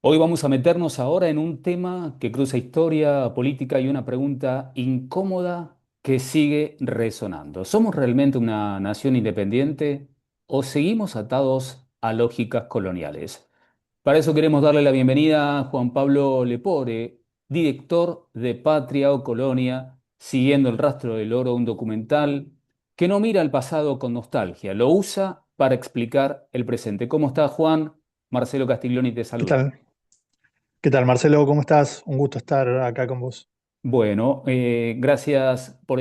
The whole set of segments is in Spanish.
Hoy vamos a meternos ahora en un tema que cruza historia, política y una pregunta incómoda que sigue resonando. ¿Somos realmente una nación independiente o seguimos atados a lógicas coloniales? Para eso queremos darle la bienvenida a Juan Pablo Lepore, director de Patria o Colonia, Siguiendo el rastro del oro, un documental que no mira al pasado con nostalgia, lo usa para explicar el presente. ¿Cómo está, Juan? Marcelo Castiglioni te ¿Qué saluda. tal? ¿Qué tal, Marcelo? ¿Cómo estás? Un gusto estar acá con vos. Bueno, gracias por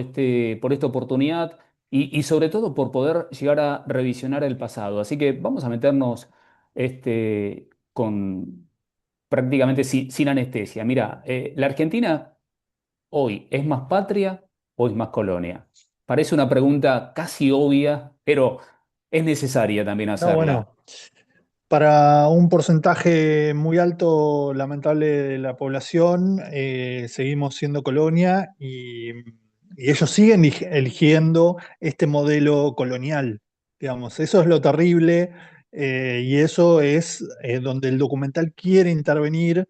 por esta oportunidad y sobre todo por poder llegar a revisionar el pasado. Así que vamos a meternos con prácticamente sin anestesia. Mira, ¿la Argentina hoy es más patria o es más colonia? Parece una pregunta casi obvia, pero es necesaria también No, hacerla. bueno, para un porcentaje muy alto, lamentable, de la población, seguimos siendo colonia y ellos siguen eligiendo este modelo colonial, digamos. Eso es lo terrible, y eso es donde el documental quiere intervenir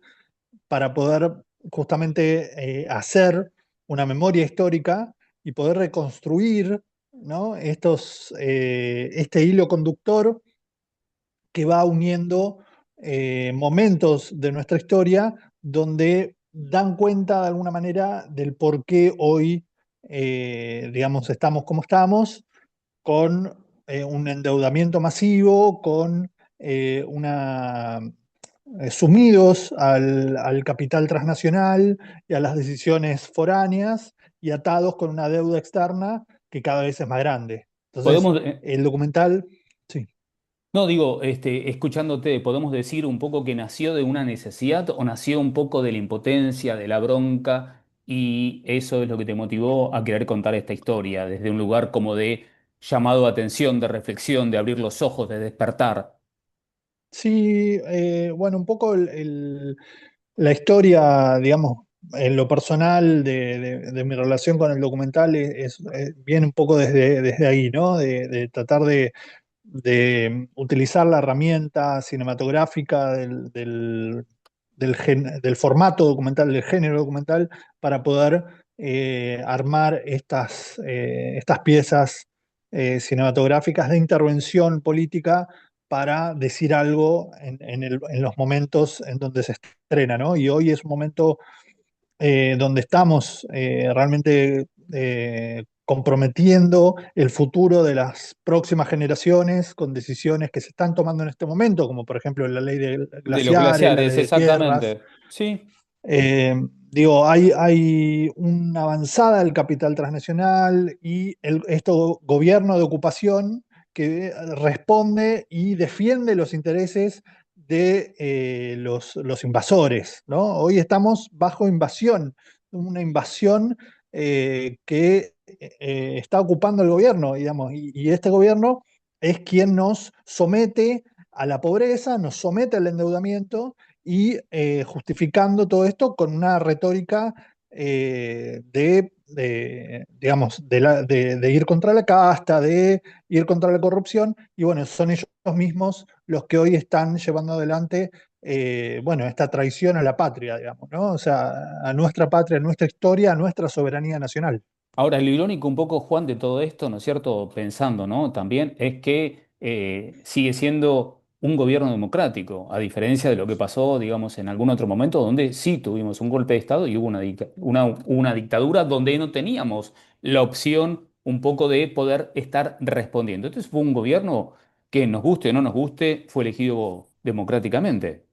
para poder justamente hacer una memoria histórica y poder reconstruir, ¿no? Este hilo conductor que va uniendo momentos de nuestra historia donde dan cuenta de alguna manera del por qué hoy, digamos, estamos como estamos, con un endeudamiento masivo, con una sumidos al capital transnacional y a las decisiones foráneas y atados con una deuda externa que cada vez es más grande. Entonces, Podemos, el documental, sí. No, digo, escuchándote, ¿podemos decir un poco que nació de una necesidad o nació un poco de la impotencia, de la bronca, y eso es lo que te motivó a querer contar esta historia, desde un lugar como de llamado a atención, de reflexión, de abrir los ojos, de despertar? Sí, bueno, un poco la historia, digamos, en lo personal de mi relación con el documental viene un poco desde ahí, ¿no? De tratar de utilizar la herramienta cinematográfica del formato documental, del género documental, para poder armar estas piezas cinematográficas de intervención política para decir algo en los momentos en donde se estrena, ¿no? Y hoy es un momento donde estamos realmente comprometiendo el futuro de las próximas generaciones con decisiones que se están tomando en este momento, como por ejemplo la ley de De los glaciares, la glaciares, ley de tierras. exactamente. Sí. Eh, Digo, hay una avanzada del capital transnacional y esto gobierno de ocupación que responde y defiende los intereses de los invasores, ¿no? Hoy estamos bajo invasión, una invasión que está ocupando el gobierno, digamos, y este gobierno es quien nos somete a la pobreza, nos somete al endeudamiento y justificando todo esto con una retórica digamos, de ir contra la casta, de ir contra la corrupción, y bueno, son ellos mismos los que hoy están llevando adelante, bueno, esta traición a la patria, digamos, ¿no? O sea, a nuestra patria, a nuestra historia, a nuestra soberanía nacional. Ahora, lo irónico un poco, Juan, de todo esto, ¿no es cierto? Pensando, ¿no? También es que sigue siendo un gobierno democrático, a diferencia de lo que pasó, digamos, en algún otro momento donde sí tuvimos un golpe de Estado y hubo una dictadura donde no teníamos la opción un poco de poder estar respondiendo. Entonces fue un gobierno que nos guste o no nos guste, fue elegido democráticamente.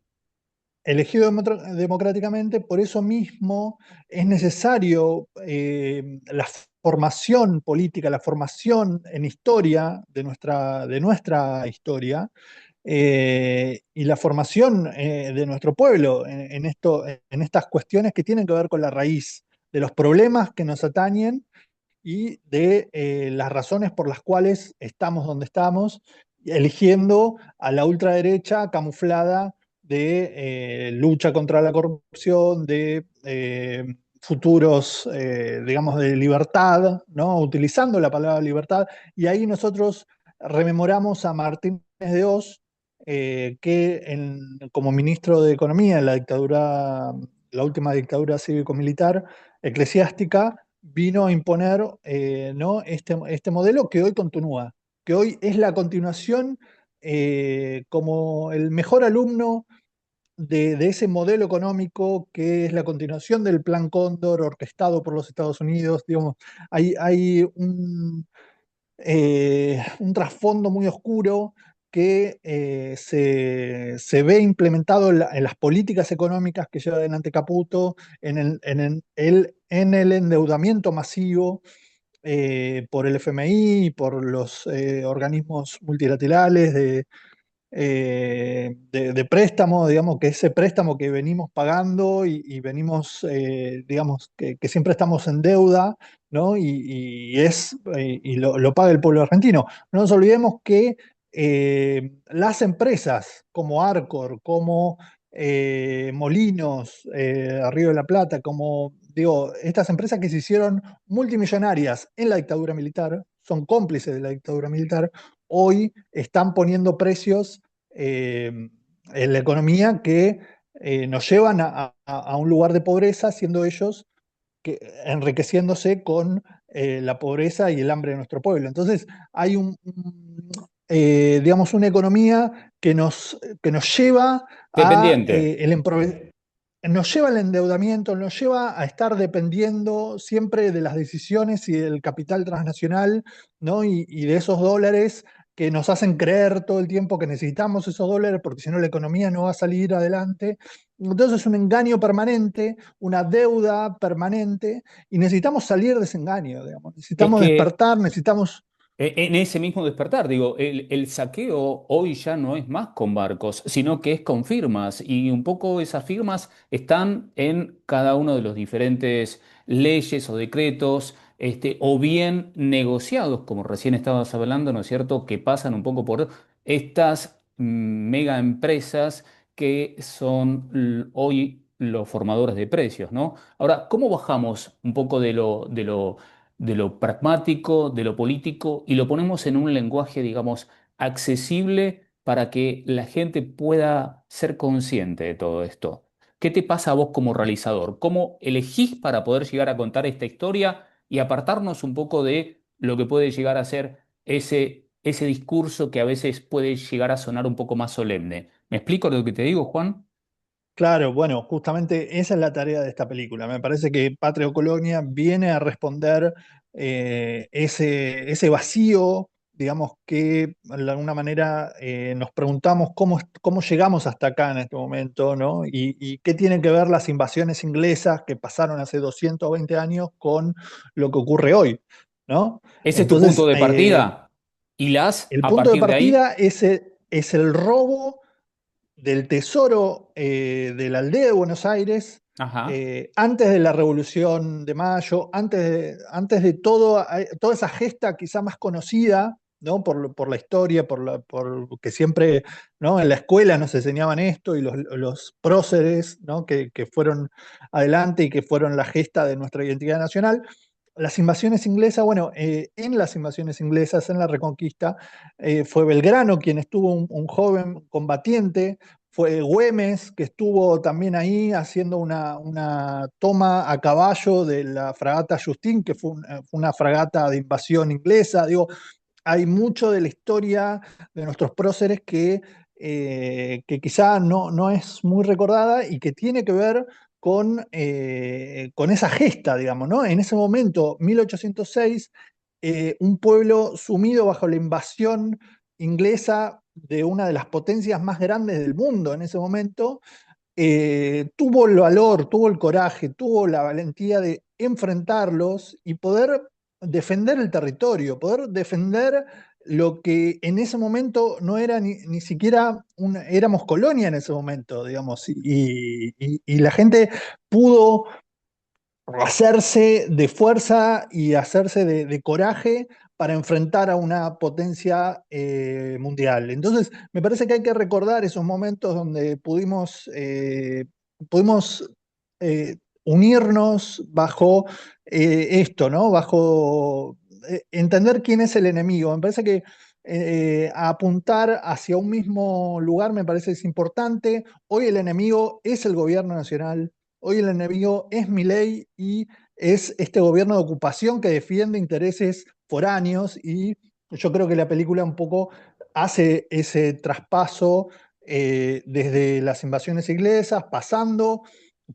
Elegido democráticamente, por eso mismo es necesario la formación política, la formación en historia de nuestra historia, y la formación de nuestro pueblo en estas cuestiones que tienen que ver con la raíz de los problemas que nos atañen y de las razones por las cuales estamos donde estamos, eligiendo a la ultraderecha camuflada de lucha contra la corrupción, de futuros, digamos, de libertad, ¿no? Utilizando la palabra libertad, y ahí nosotros rememoramos a Martínez de Oz, que como ministro de Economía en la dictadura, la última dictadura cívico-militar eclesiástica, vino a imponer ¿no? este modelo que hoy continúa, que hoy es la continuación como el mejor alumno de ese modelo económico que es la continuación del Plan Cóndor orquestado por los Estados Unidos. Digamos, hay un trasfondo muy oscuro que se ve implementado en las políticas económicas que lleva adelante Caputo, en el endeudamiento masivo por el FMI y por los organismos multilaterales de préstamo, digamos, que ese préstamo que venimos pagando y venimos, digamos, que siempre estamos en deuda, ¿no? Lo paga el pueblo argentino. No nos olvidemos que las empresas como Arcor, como Molinos, Río de la Plata, como, digo, estas empresas que se hicieron multimillonarias en la dictadura militar, son cómplices de la dictadura militar, hoy están poniendo precios en la economía que nos llevan a un lugar de pobreza, siendo ellos enriqueciéndose con la pobreza y el hambre de nuestro pueblo. Entonces, hay digamos, una economía que nos lleva Dependiente. nos lleva al endeudamiento, nos lleva a estar dependiendo siempre de las decisiones y del capital transnacional, ¿no? Y de esos dólares que nos hacen creer todo el tiempo que necesitamos esos dólares porque si no la economía no va a salir adelante. Entonces es un engaño permanente, una deuda permanente y necesitamos salir de ese engaño, digamos. Es Necesitamos que despertar, necesitamos. en ese mismo despertar, digo, el saqueo hoy ya no es más con barcos, sino que es con firmas y un poco esas firmas están en cada uno de los diferentes leyes o decretos, o bien negociados, como recién estabas hablando, ¿no es cierto?, que pasan un poco por estas mega empresas que son hoy los formadores de precios, ¿no? Ahora, ¿cómo bajamos un poco de lo pragmático, de lo político, y lo ponemos en un lenguaje, digamos, accesible para que la gente pueda ser consciente de todo esto? ¿Qué te pasa a vos como realizador? ¿Cómo elegís para poder llegar a contar esta historia y apartarnos un poco de lo que puede llegar a ser ese discurso que a veces puede llegar a sonar un poco más solemne? ¿Me explico lo que te digo, Juan? Claro, bueno, justamente esa es la tarea de esta película. Me parece que Patria o Colonia viene a responder ese vacío, digamos que de alguna manera nos preguntamos cómo llegamos hasta acá en este momento, ¿no? Y qué tienen que ver las invasiones inglesas que pasaron hace 220 años con lo que ocurre hoy, ¿no? ¿Ese es tu punto Entonces, de partida? ¿Y las el a punto de partir de ahí? partida es el robo del tesoro de la aldea de Buenos Aires Ajá. antes de la Revolución de Mayo, antes de todo, toda esa gesta quizá más conocida, ¿no? Por la historia, por que siempre, ¿no? En la escuela nos enseñaban esto y los próceres, ¿no? Que fueron adelante y que fueron la gesta de nuestra identidad nacional. Las invasiones inglesas, bueno, en las invasiones inglesas, en la Reconquista, fue Belgrano quien estuvo un joven combatiente, fue Güemes, que estuvo también ahí haciendo una toma a caballo de la fragata Justín, que fue una fragata de invasión inglesa. Digo, hay mucho de la historia de nuestros próceres que quizá no es muy recordada y que tiene que ver con esa gesta, digamos, ¿no? En ese momento, 1806, un pueblo sumido bajo la invasión inglesa de una de las potencias más grandes del mundo en ese momento, tuvo el valor, tuvo el coraje, tuvo la valentía de enfrentarlos y poder defender el territorio, poder defender lo que en ese momento no era ni siquiera éramos colonia en ese momento, digamos, y la gente pudo hacerse de fuerza y hacerse de coraje para enfrentar a una potencia mundial. Entonces, me parece que hay que recordar esos momentos donde pudimos unirnos bajo esto, ¿no? Bajo entender quién es el enemigo. Me parece que a apuntar hacia un mismo lugar me parece que es importante. Hoy el enemigo es el gobierno nacional, hoy el enemigo es Milei y es este gobierno de ocupación que defiende intereses foráneos y yo creo que la película un poco hace ese traspaso desde las invasiones inglesas, pasando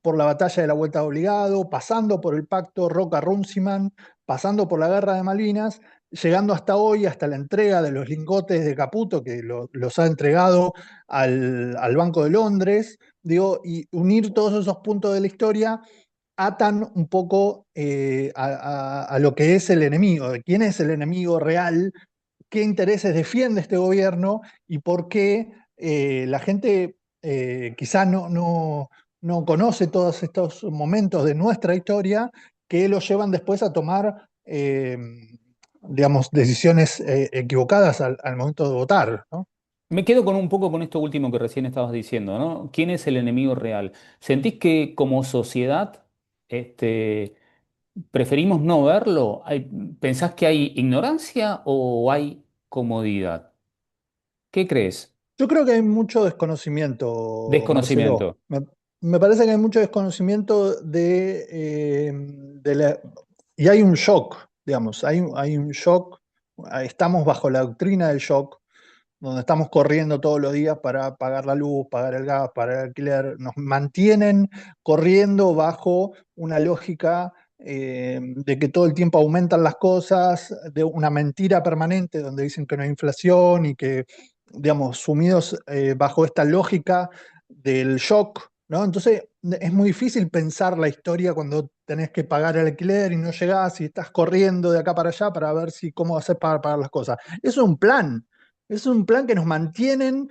por la batalla de la Vuelta de Obligado, pasando por el pacto Roca-Runciman, pasando por la guerra de Malvinas, llegando hasta hoy, hasta la entrega de los lingotes de Caputo, que los ha entregado al Banco de Londres, digo, y unir todos esos puntos de la historia atan un poco a lo que es el enemigo, de quién es el enemigo real, qué intereses defiende este gobierno y por qué la gente quizá no conoce todos estos momentos de nuestra historia que los llevan después a tomar, digamos, decisiones equivocadas al momento de votar, ¿no? Me quedo con un poco con esto último que recién estabas diciendo, ¿no? ¿Quién es el enemigo real? ¿Sentís que como sociedad, este, preferimos no verlo? ¿Pensás que hay ignorancia o hay comodidad? ¿Qué crees? Yo creo que hay mucho desconocimiento, Marcelo. Desconocimiento. Me parece que hay mucho desconocimiento y hay un shock, digamos, hay un shock. Estamos bajo la doctrina del shock, donde estamos corriendo todos los días para pagar la luz, pagar el gas, pagar el alquiler. Nos mantienen corriendo bajo una lógica de que todo el tiempo aumentan las cosas, de una mentira permanente donde dicen que no hay inflación y que, digamos, sumidos bajo esta lógica del shock, ¿no? Entonces es muy difícil pensar la historia cuando tenés que pagar el alquiler y no llegás y estás corriendo de acá para allá para ver si cómo hacer para pagar las cosas. Eso es un plan que nos mantienen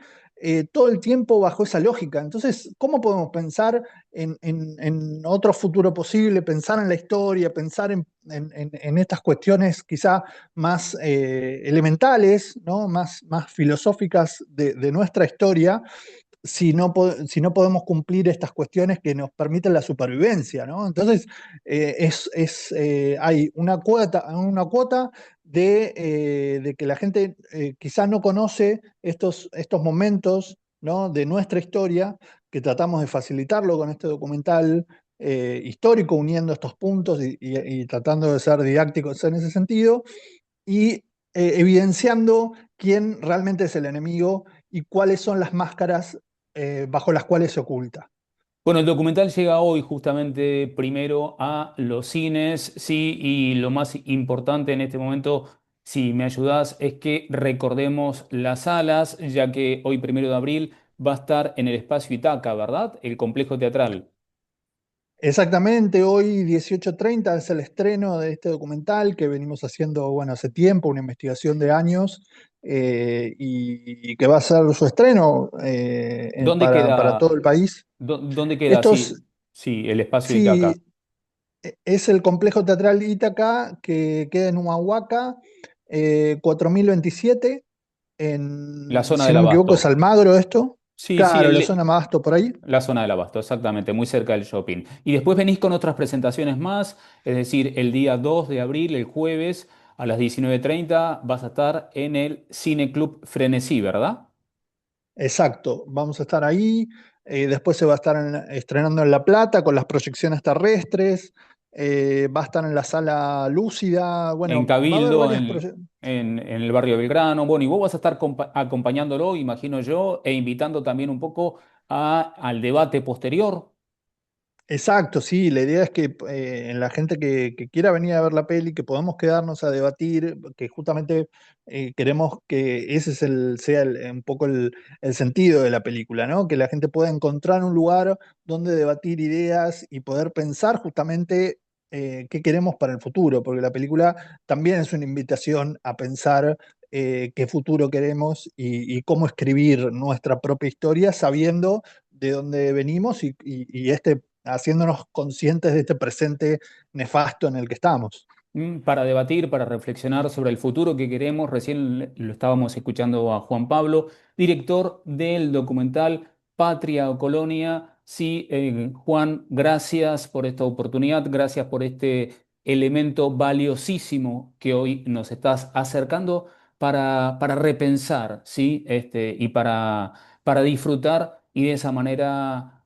todo el tiempo bajo esa lógica. Entonces, ¿cómo podemos pensar en otro futuro posible, pensar en la historia, pensar en estas cuestiones quizá más elementales, ¿no? Más filosóficas de nuestra historia? Si no podemos cumplir estas cuestiones que nos permiten la supervivencia, ¿no? Entonces, hay una cuota de que la gente quizás no conoce estos momentos, ¿no? De nuestra historia, que tratamos de facilitarlo con este documental histórico, uniendo estos puntos y tratando de ser didácticos en ese sentido, y evidenciando quién realmente es el enemigo y cuáles son las máscaras bajo las cuales se oculta. Bueno, el documental llega hoy justamente primero a los cines, sí, y lo más importante en este momento, si me ayudás, es que recordemos las salas, ya que hoy primero de abril va a estar en el espacio Itaca, ¿verdad? El complejo teatral. Exactamente, hoy 18:30 es el estreno de este documental que venimos haciendo, bueno, hace tiempo, una investigación de años, y que va a ser su estreno ¿Dónde para todo queda? el país. ¿Dónde queda? Esto Sí, es, sí, el espacio Itaca. sí, es el complejo teatral Ítaca que queda en Humahuaca, 4027, La zona si del no me equivoco, es Abasto. Almagro esto. Sí, sí, Claro, la zona Mabasto por ahí. la zona del Abasto, exactamente, muy cerca del shopping. Y después venís con otras presentaciones más, es decir, el día 2 de abril, el jueves, a las 19:30, vas a estar en el Cine Club Frenesí, ¿verdad? Exacto, vamos a estar ahí. Después se va a estar estrenando en La Plata con las proyecciones terrestres. Va a estar en la sala Lúcida. En Bueno, va a haber Cabildo, varias proyecciones. en el barrio Belgrano. Bueno, y vos vas a estar acompañándolo, imagino yo, e invitando también un poco al debate posterior. Exacto, sí, la idea es que en la gente que quiera venir a ver la peli, que podamos quedarnos a debatir, que justamente queremos que ese sea un poco el sentido de la película, ¿no? Que la gente pueda encontrar un lugar donde debatir ideas y poder pensar justamente qué queremos para el futuro, porque la película también es una invitación a pensar qué futuro queremos y cómo escribir nuestra propia historia sabiendo de dónde venimos y haciéndonos conscientes de este presente nefasto en el que estamos. Para debatir, para reflexionar sobre el futuro que queremos. Recién lo estábamos escuchando a Juan Pablo, director del documental Patria o Colonia. Sí, Juan, gracias por esta oportunidad, gracias por este elemento valiosísimo que hoy nos estás acercando para repensar, ¿sí? Y para disfrutar y de esa manera,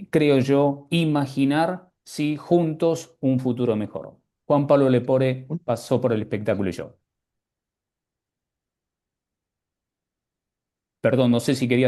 creo yo, imaginar, ¿sí? Juntos un futuro mejor. Juan Pablo Lepore pasó por el espectáculo y yo. Perdón, no sé si querías